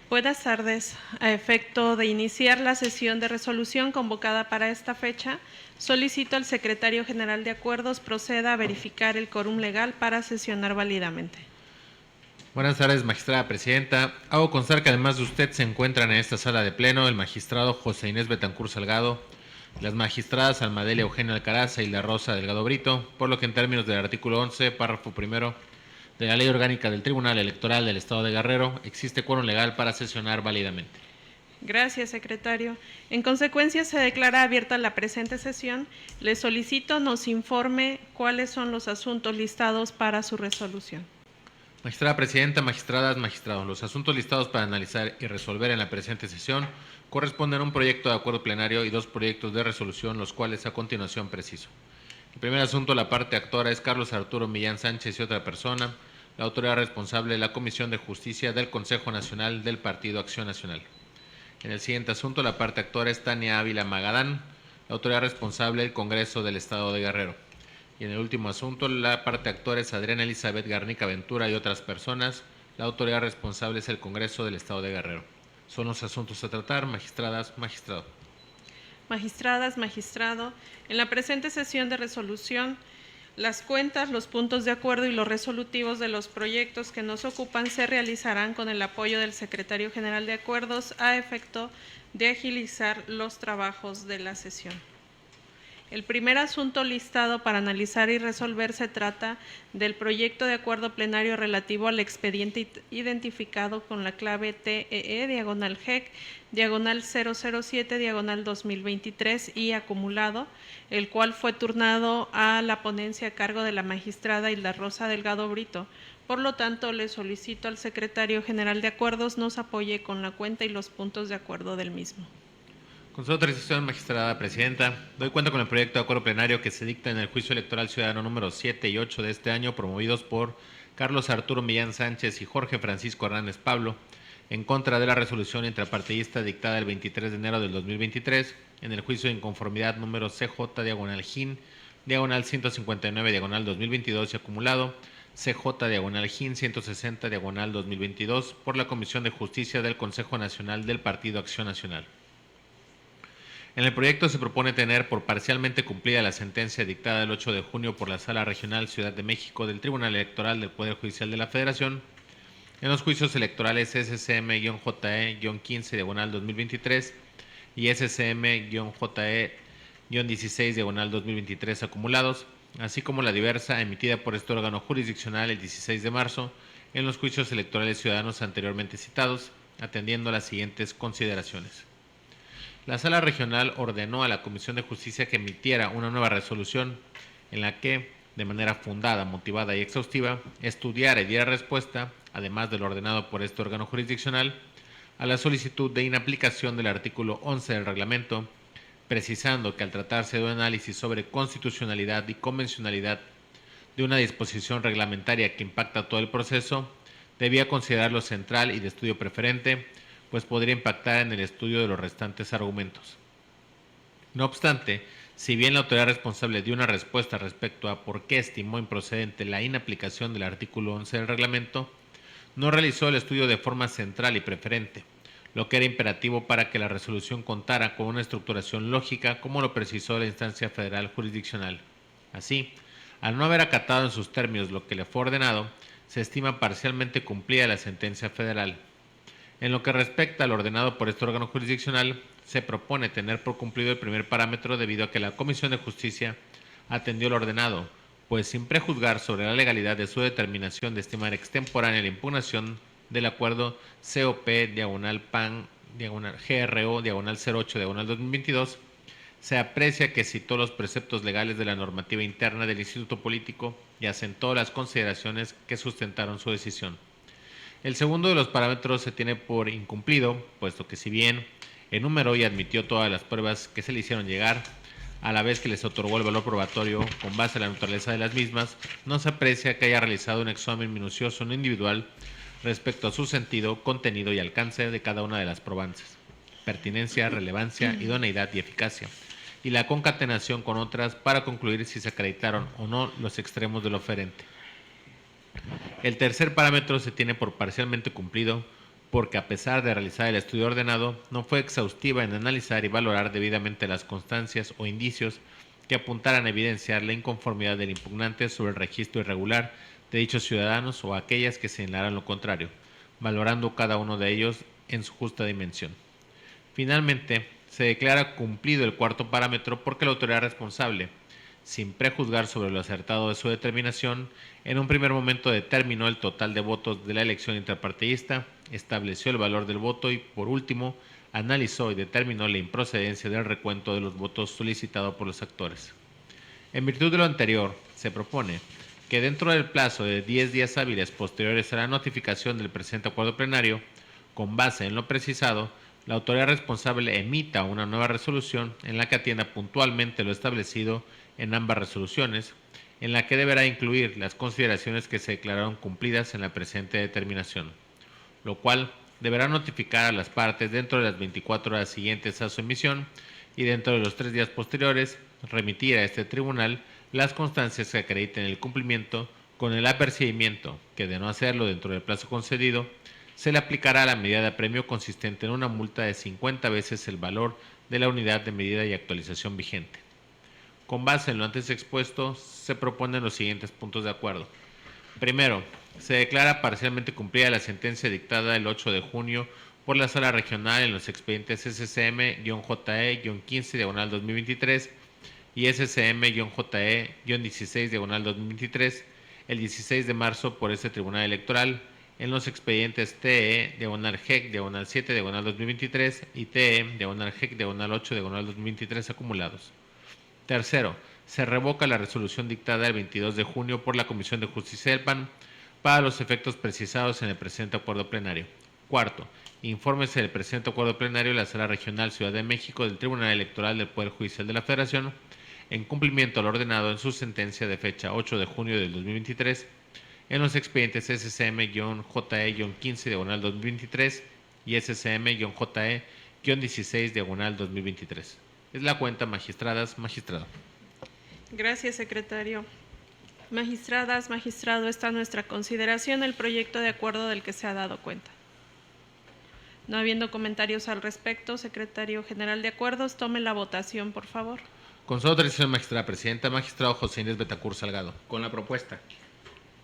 Buenas tardes. A efecto de iniciar la sesión de resolución convocada para esta fecha, solicito al secretario general de Acuerdos proceda a verificar el quórum legal para sesionar válidamente. Buenas tardes, magistrada presidenta. Hago constar que además de usted se encuentran en esta sala de pleno el magistrado José Inés Betancur Salgado, las magistradas Almadelia Eugenia Alcaraza y La Rosa Delgado Brito, por lo que en términos del artículo 11, párrafo primero de la Ley Orgánica del Tribunal Electoral del Estado de Guerrero, existe quórum legal para sesionar válidamente. Gracias, secretario. En consecuencia, se declara abierta la presente sesión. Le solicito nos informe cuáles son los asuntos listados para su resolución. Magistrada presidenta, magistradas, magistrados, los asuntos listados para analizar y resolver en la presente sesión corresponden a un proyecto de acuerdo plenario y 2 proyectos de resolución, los cuales a continuación preciso. El primer asunto, la parte actora, es Carlos Arturo Millán Sánchez y otra persona, la autoridad responsable de la Comisión de Justicia del Consejo Nacional del Partido Acción Nacional. En el siguiente asunto, la parte actora es Tania Ávila Magadán, la autoridad responsable del Congreso del Estado de Guerrero. Y en el último asunto, la parte actora es Adriana Elizabeth Garnica Ventura y otras personas, la autoridad responsable es el Congreso del Estado de Guerrero. Son los asuntos a tratar, magistradas, magistrado. Magistradas, magistrado, en la presente sesión de resolución, las cuentas, los puntos de acuerdo y los resolutivos de los proyectos que nos ocupan se realizarán con el apoyo del secretario general de Acuerdos a efecto de agilizar los trabajos de la sesión. El primer asunto listado para analizar y resolver se trata del proyecto de acuerdo plenario relativo al expediente identificado con la clave TEE/GEC /007/2023 y acumulado, el cual fue turnado a la ponencia a cargo de la magistrada La Rosa Delgado Brito. Por lo tanto, le solicito al secretario general de Acuerdos nos apoye con la cuenta y los puntos de acuerdo del mismo. Con su autorización, magistrada presidenta, doy cuenta con el proyecto de acuerdo plenario que se dicta en el juicio electoral ciudadano número 7 y 8 de este año, promovidos por Carlos Arturo Millán Sánchez y Jorge Francisco Hernández Pablo, en contra de la resolución intrapartidista dictada el 23 de enero del 2023, en el juicio de inconformidad número CJ/GIN, diagonal 159, diagonal 2022 y acumulado, CJ/GIN 160, diagonal 2022, por la Comisión de Justicia del Consejo Nacional del Partido Acción Nacional. En el proyecto se propone tener por parcialmente cumplida la sentencia dictada el 8 de junio por la Sala Regional Ciudad de México del Tribunal Electoral del Poder Judicial de la Federación en los juicios electorales SCM-JE-15 diagonal 2023 y SCM-JE-16 diagonal 2023 acumulados, así como la diversa emitida por este órgano jurisdiccional el 16 de marzo en los juicios electorales ciudadanos anteriormente citados, atendiendo a las siguientes consideraciones. La Sala Regional ordenó a la Comisión de Justicia que emitiera una nueva resolución en la que, de manera fundada, motivada y exhaustiva, estudiara y diera respuesta, además de lo ordenado por este órgano jurisdiccional, a la solicitud de inaplicación del artículo 11 del reglamento, precisando que al tratarse de un análisis sobre constitucionalidad y convencionalidad de una disposición reglamentaria que impacta todo el proceso, debía considerarlo central y de estudio preferente, pues podría impactar en el estudio de los restantes argumentos. No obstante, si bien la autoridad responsable dio una respuesta respecto a por qué estimó improcedente la inaplicación del artículo 11 del reglamento, no realizó el estudio de forma central y preferente, lo que era imperativo para que la resolución contara con una estructuración lógica como lo precisó la instancia federal jurisdiccional. Así, al no haber acatado en sus términos lo que le fue ordenado, se estima parcialmente cumplida la sentencia federal. En lo que respecta al ordenado por este órgano jurisdiccional, se propone tener por cumplido el primer parámetro debido a que la Comisión de Justicia atendió lo ordenado, pues sin prejuzgar sobre la legalidad de su determinación de estimar extemporánea la impugnación del acuerdo COP/PAN GRO 08/2022, se aprecia que citó los preceptos legales de la normativa interna del Instituto Político y asentó las consideraciones que sustentaron su decisión. El segundo de los parámetros se tiene por incumplido, puesto que si bien enumeró y admitió todas las pruebas que se le hicieron llegar, a la vez que les otorgó el valor probatorio con base en la naturaleza de las mismas, no se aprecia que haya realizado un examen minucioso no individual respecto a su sentido, contenido y alcance de cada una de las probanzas, pertinencia, relevancia, idoneidad y eficacia, y la concatenación con otras para concluir si se acreditaron o no los extremos del oferente. El tercer parámetro se tiene por parcialmente cumplido, porque a pesar de realizar el estudio ordenado, no fue exhaustiva en analizar y valorar debidamente las constancias o indicios que apuntaran a evidenciar la inconformidad del impugnante sobre el registro irregular de dichos ciudadanos o aquellas que señalaran lo contrario, valorando cada uno de ellos en su justa dimensión. Finalmente, se declara cumplido el cuarto parámetro porque la autoridad responsable, sin prejuzgar sobre lo acertado de su determinación, en un primer momento determinó el total de votos de la elección interpartidista, estableció el valor del voto y, por último, analizó y determinó la improcedencia del recuento de los votos solicitado por los actores. En virtud de lo anterior, se propone que dentro del plazo de 10 días hábiles posteriores a la notificación del presente acuerdo plenario, con base en lo precisado, la autoridad responsable emita una nueva resolución en la que atienda puntualmente lo establecido en ambas resoluciones, en la que deberá incluir las consideraciones que se declararon cumplidas en la presente determinación, lo cual deberá notificar a las partes dentro de las 24 horas siguientes a su emisión y dentro de los 3 días posteriores remitir a este tribunal las constancias que acrediten el cumplimiento con el apercibimiento que, de no hacerlo dentro del plazo concedido, se le aplicará la medida de apremio consistente en una multa de 50 veces el valor de la unidad de medida y actualización vigente. Con base en lo antes expuesto, se proponen los siguientes puntos de acuerdo. Primero, se declara parcialmente cumplida la sentencia dictada el 8 de junio por la Sala Regional en los expedientes SCM-JE-15-2023 y SCM-JE-16-2023 el 16 de marzo por este Tribunal Electoral en los expedientes TE-GEC-7-2023 y TE-GEC-8-2023 acumulados. Tercero, se revoca la resolución dictada el 22 de junio por la Comisión de Justicia del PAN para los efectos precisados en el presente acuerdo plenario. Cuarto, infórmese del presente acuerdo plenario de la Sala Regional Ciudad de México del Tribunal Electoral del Poder Judicial de la Federación en cumplimiento al ordenado en su sentencia de fecha 8 de junio del 2023 en los expedientes SCM-JE-15-2023 y SCM-JE-16-2023. Es la cuenta, magistradas, magistrado. Gracias, secretario. Magistradas, magistrado, está a nuestra consideración el proyecto de acuerdo del que se ha dado cuenta. No habiendo comentarios al respecto, secretario general de acuerdos, tome la votación, por favor. Con su autorización, magistrada presidenta, magistrado José Inés Betancourt Salgado. Con la propuesta.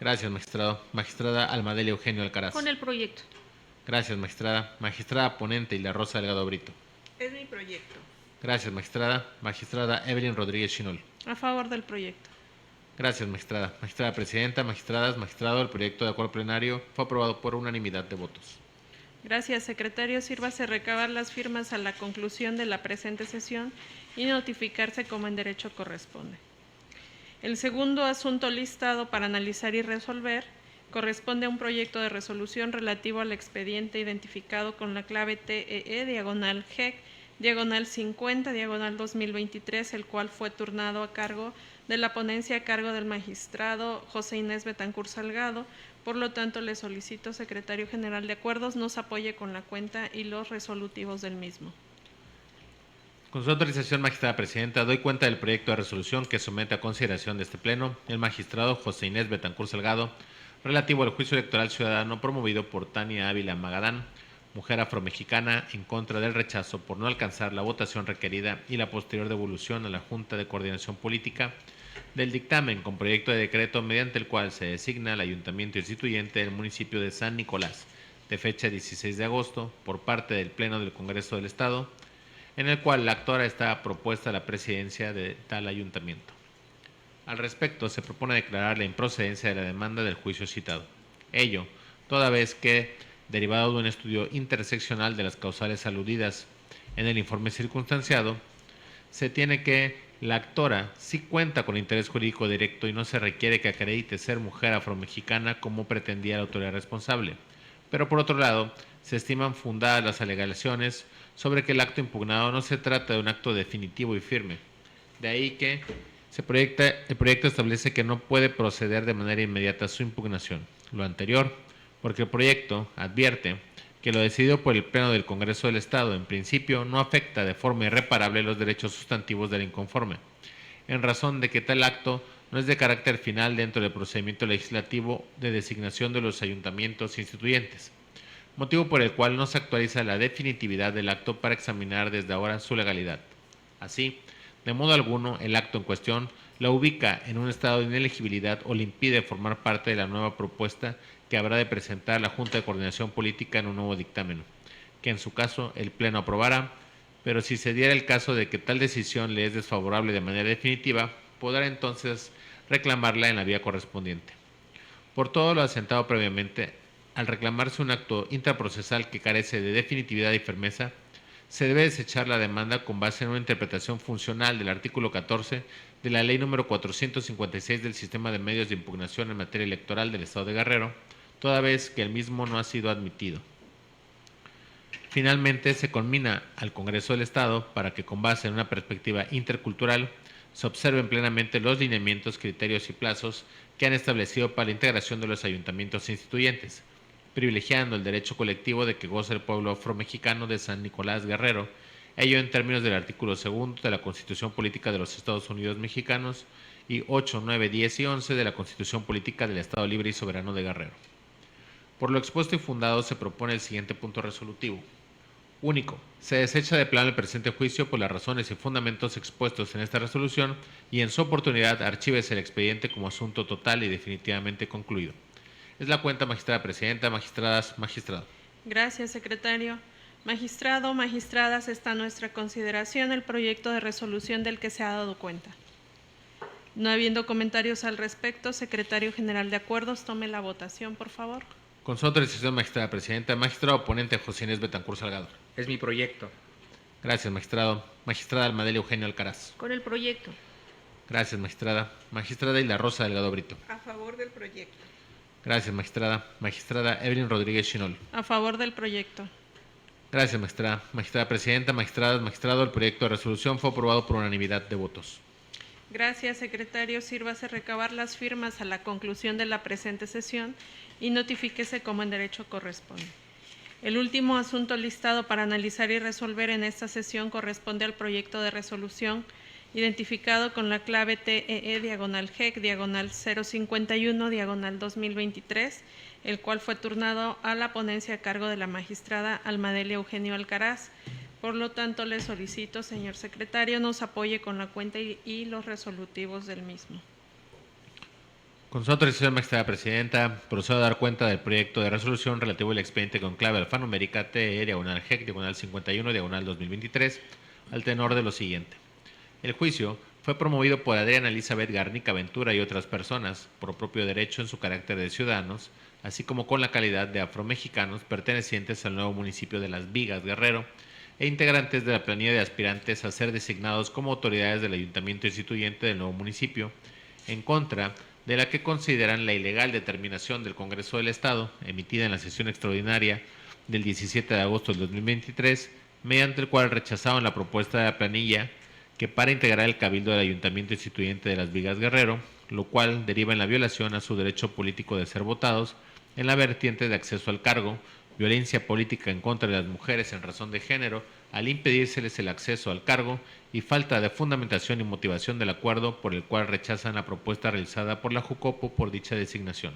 Gracias, magistrado. Magistrada Almadelia Eugenio Alcaraz. Con el proyecto. Gracias, magistrada. Magistrada ponente Hilda Rosa Delgado Brito. Es mi proyecto. Gracias, magistrada. Magistrada Evelyn Rodríguez Chinol. A favor del proyecto. Gracias, magistrada. Magistrada presidenta, magistradas, magistrado, el proyecto de acuerdo plenario fue aprobado por unanimidad de votos. Gracias, secretario. Sírvase recabar las firmas a la conclusión de la presente sesión y notificarse como en derecho corresponde. El segundo asunto listado para analizar y resolver corresponde a un proyecto de resolución relativo al expediente identificado con la clave TEE-GEC-50-2023, el cual fue turnado a cargo de la ponencia a cargo del magistrado José Inés Betancourt Salgado. Por lo tanto, le solicito, secretario general de acuerdos, nos apoye con la cuenta y los resolutivos del mismo. Con su autorización, magistrada presidenta, doy cuenta del proyecto de resolución que somete a consideración de este Pleno el magistrado José Inés Betancourt Salgado, relativo al juicio electoral ciudadano promovido por Tania Ávila Magadán, mujer afromexicana, en contra del rechazo por no alcanzar la votación requerida y la posterior devolución a la Junta de Coordinación Política del dictamen con proyecto de decreto mediante el cual se designa el ayuntamiento instituyente del municipio de San Nicolás, de fecha 16 de agosto, por parte del Pleno del Congreso del Estado, en el cual la actora está propuesta a la presidencia de tal ayuntamiento. Al respecto, se propone declarar la improcedencia de la demanda del juicio citado. Ello, toda vez que, derivado de un estudio interseccional de las causales aludidas en el informe circunstanciado, se tiene que la actora sí cuenta con interés jurídico directo y no se requiere que acredite ser mujer afromexicana como pretendía la autoridad responsable. Pero por otro lado, se estiman fundadas las alegaciones sobre que el acto impugnado no se trata de un acto definitivo y firme. De ahí que el proyecto establece que no puede proceder de manera inmediata su impugnación. Lo anterior, porque el proyecto advierte que lo decidido por el Pleno del Congreso del Estado en principio no afecta de forma irreparable los derechos sustantivos del inconforme, en razón de que tal acto no es de carácter final dentro del procedimiento legislativo de designación de los ayuntamientos instituyentes. motivo por el cual no se actualiza la definitividad del acto para examinar desde ahora su legalidad. Así, de modo alguno, el acto en cuestión la ubica en un estado de inelegibilidad o le impide formar parte de la nueva propuesta que habrá de presentar la Junta de Coordinación Política en un nuevo dictamen, que en su caso el Pleno aprobará, pero si se diera el caso de que tal decisión le es desfavorable de manera definitiva, podrá entonces reclamarla en la vía correspondiente. Por todo lo asentado previamente, al reclamarse un acto intraprocesal que carece de definitividad y firmeza, se debe desechar la demanda con base en una interpretación funcional del artículo 14 de la Ley número 456 del Sistema de Medios de Impugnación en materia electoral del Estado de Guerrero, toda vez que el mismo no ha sido admitido. Finalmente, se conmina al Congreso del Estado para que, con base en una perspectiva intercultural, se observen plenamente los lineamientos, criterios y plazos que han establecido para la integración de los ayuntamientos instituyentes, privilegiando el derecho colectivo de que goza el pueblo afromexicano de San Nicolás Guerrero, ello en términos del artículo 2 de la Constitución Política de los Estados Unidos Mexicanos y 8, 9, 10 y 11 de la Constitución Política del Estado Libre y Soberano de Guerrero. Por lo expuesto y fundado, se propone el siguiente punto resolutivo. Único. Se desecha de plano el presente juicio por las razones y fundamentos expuestos en esta resolución y en su oportunidad archívese el expediente como asunto total y definitivamente concluido. Es la cuenta, magistrada presidenta, magistradas, magistrado. Gracias, secretario. Magistrado, magistradas, está a nuestra consideración el proyecto de resolución del que se ha dado cuenta. No habiendo comentarios al respecto, secretario general de acuerdos, tome la votación, por favor. Con su autorización, magistrada presidenta, magistrado oponente José Inés Betancur Salgado. Es mi proyecto. Gracias, magistrado. Magistrada Almadelia Eugenio Alcaraz. Con el proyecto. Gracias, magistrada. Magistrada Hilda Rosa Delgado Brito. A favor del proyecto. Gracias, magistrada. Magistrada Evelyn Rodríguez Chinol. A favor del proyecto. Gracias, magistrada. Magistrada presidenta, magistradas, magistrado, el proyecto de resolución fue aprobado por unanimidad de votos. Gracias, secretario. Sírvase recabar las firmas a la conclusión de la presente sesión y notifíquese como en derecho corresponde. El último asunto listado para analizar y resolver en esta sesión corresponde al proyecto de resolución identificado con la clave TEE/GEC/051/2023, el cual fue turnado a la ponencia a cargo de la magistrada Almadelia Eugenio Alcaraz. Por lo tanto, le solicito, señor secretario, nos apoye con la cuenta y los resolutivos del mismo. Con su autorización, magistrada presidenta, procedo a dar cuenta del proyecto de resolución relativo al expediente con clave alfanumérica TE/GEC/51/2023, al tenor de lo siguiente. El juicio fue promovido por Adriana Elizabeth Garnica Ventura y otras personas, por propio derecho en su carácter de ciudadanos, así como con la calidad de afromexicanos pertenecientes al nuevo municipio de Las Vigas, Guerrero, e integrantes de la planilla de aspirantes a ser designados como autoridades del ayuntamiento instituyente del nuevo municipio, en contra de la que consideran la ilegal determinación del Congreso del Estado, emitida en la sesión extraordinaria del 17 de agosto del 2023, mediante el cual rechazaban la propuesta de la planilla que para integrar el cabildo del ayuntamiento instituyente de Las Vigas Guerrero, lo cual deriva en la violación a su derecho político de ser votados en la vertiente de acceso al cargo, violencia política en contra de las mujeres en razón de género, al impedírseles el acceso al cargo y falta de fundamentación y motivación del acuerdo por el cual rechazan la propuesta realizada por la Jucopo por dicha designación.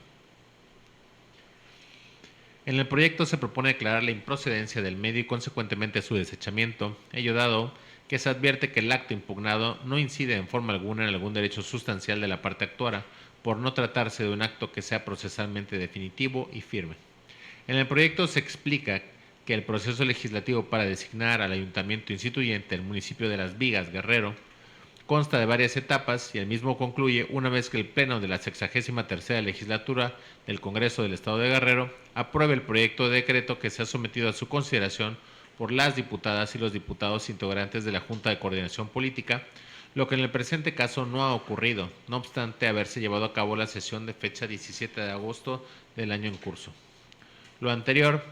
En el proyecto se propone declarar la improcedencia del medio y consecuentemente su desechamiento, ello dado que se advierte que el acto impugnado no incide en forma alguna en algún derecho sustancial de la parte actuara, por no tratarse de un acto que sea procesalmente definitivo y firme. En el proyecto se explica que el proceso legislativo para designar al ayuntamiento instituyente del municipio de Las Vigas, Guerrero, consta de varias etapas y el mismo concluye una vez que el Pleno de la 63ª Legislatura del Congreso del Estado de Guerrero apruebe el proyecto de decreto que se ha sometido a su consideración por las diputadas y los diputados integrantes de la Junta de Coordinación Política, lo que en el presente caso no ha ocurrido, no obstante haberse llevado a cabo la sesión de fecha 17 de agosto del año en curso. Lo anterior,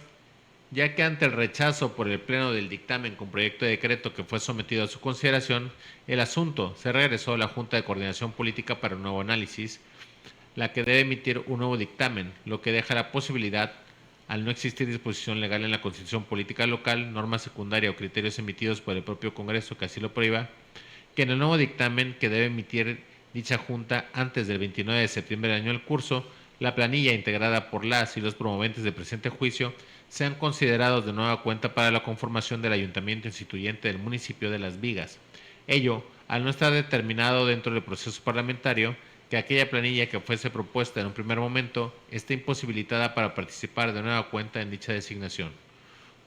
ya que ante el rechazo por el Pleno del dictamen con proyecto de decreto que fue sometido a su consideración, el asunto se regresó a la Junta de Coordinación Política para un nuevo análisis, la que debe emitir un nuevo dictamen, lo que deja la posibilidad, al no existir disposición legal en la Constitución Política local, norma secundaria o criterios emitidos por el propio Congreso que así lo prohíba, que en el nuevo dictamen que debe emitir dicha Junta antes del 29 de septiembre del año en curso, la planilla integrada por las y los promoventes del presente juicio sean considerados de nueva cuenta para la conformación del ayuntamiento instituyente del municipio de Las Vigas. Ello, al no estar determinado dentro del proceso parlamentario, que aquella planilla que fuese propuesta en un primer momento esté imposibilitada para participar de nueva cuenta en dicha designación.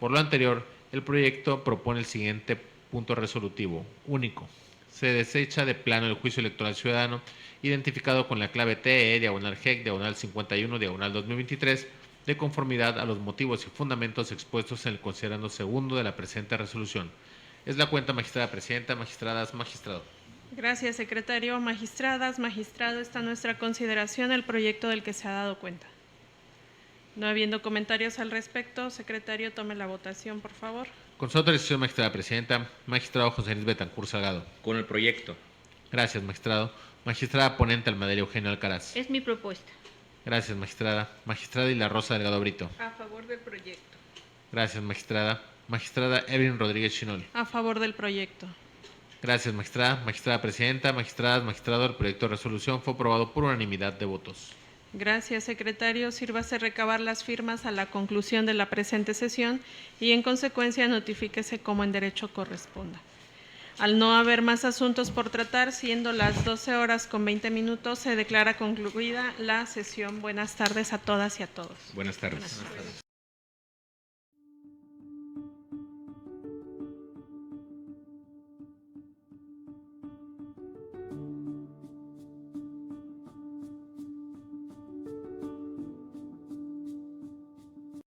Por lo anterior, el proyecto propone el siguiente punto resolutivo, único. Se desecha de plano el juicio electoral ciudadano identificado con la clave TE/GEC /51/2023 de conformidad a los motivos y fundamentos expuestos en el considerando segundo de la presente resolución. Es la cuenta, magistrada presidenta, magistradas, magistrado. Gracias, secretario. Magistradas, magistrado, está a nuestra consideración el proyecto del que se ha dado cuenta. No habiendo comentarios al respecto, secretario, tome la votación, por favor. Con su autorización, magistrada presidenta, magistrado José Luis Betancur Salgado. Con el proyecto. Gracias, magistrado. Magistrada ponente Almadelia Eugenio Alcaraz. Es mi propuesta. Gracias, magistrada. Magistrada Isla Rosa Delgado Brito. A favor del proyecto. Gracias, magistrada. Magistrada Evelyn Rodríguez Chinol. A favor del proyecto. Gracias, magistrada. Magistrada presidenta, magistradas, magistrado, el proyecto de resolución fue aprobado por unanimidad de votos. Gracias, secretario. Sírvase recabar las firmas a la conclusión de la presente sesión y, en consecuencia, notifíquese como en derecho corresponda. Al no haber más asuntos por tratar, siendo las 12:20, se declara concluida la sesión. Buenas tardes a todas y a todos. Buenas tardes.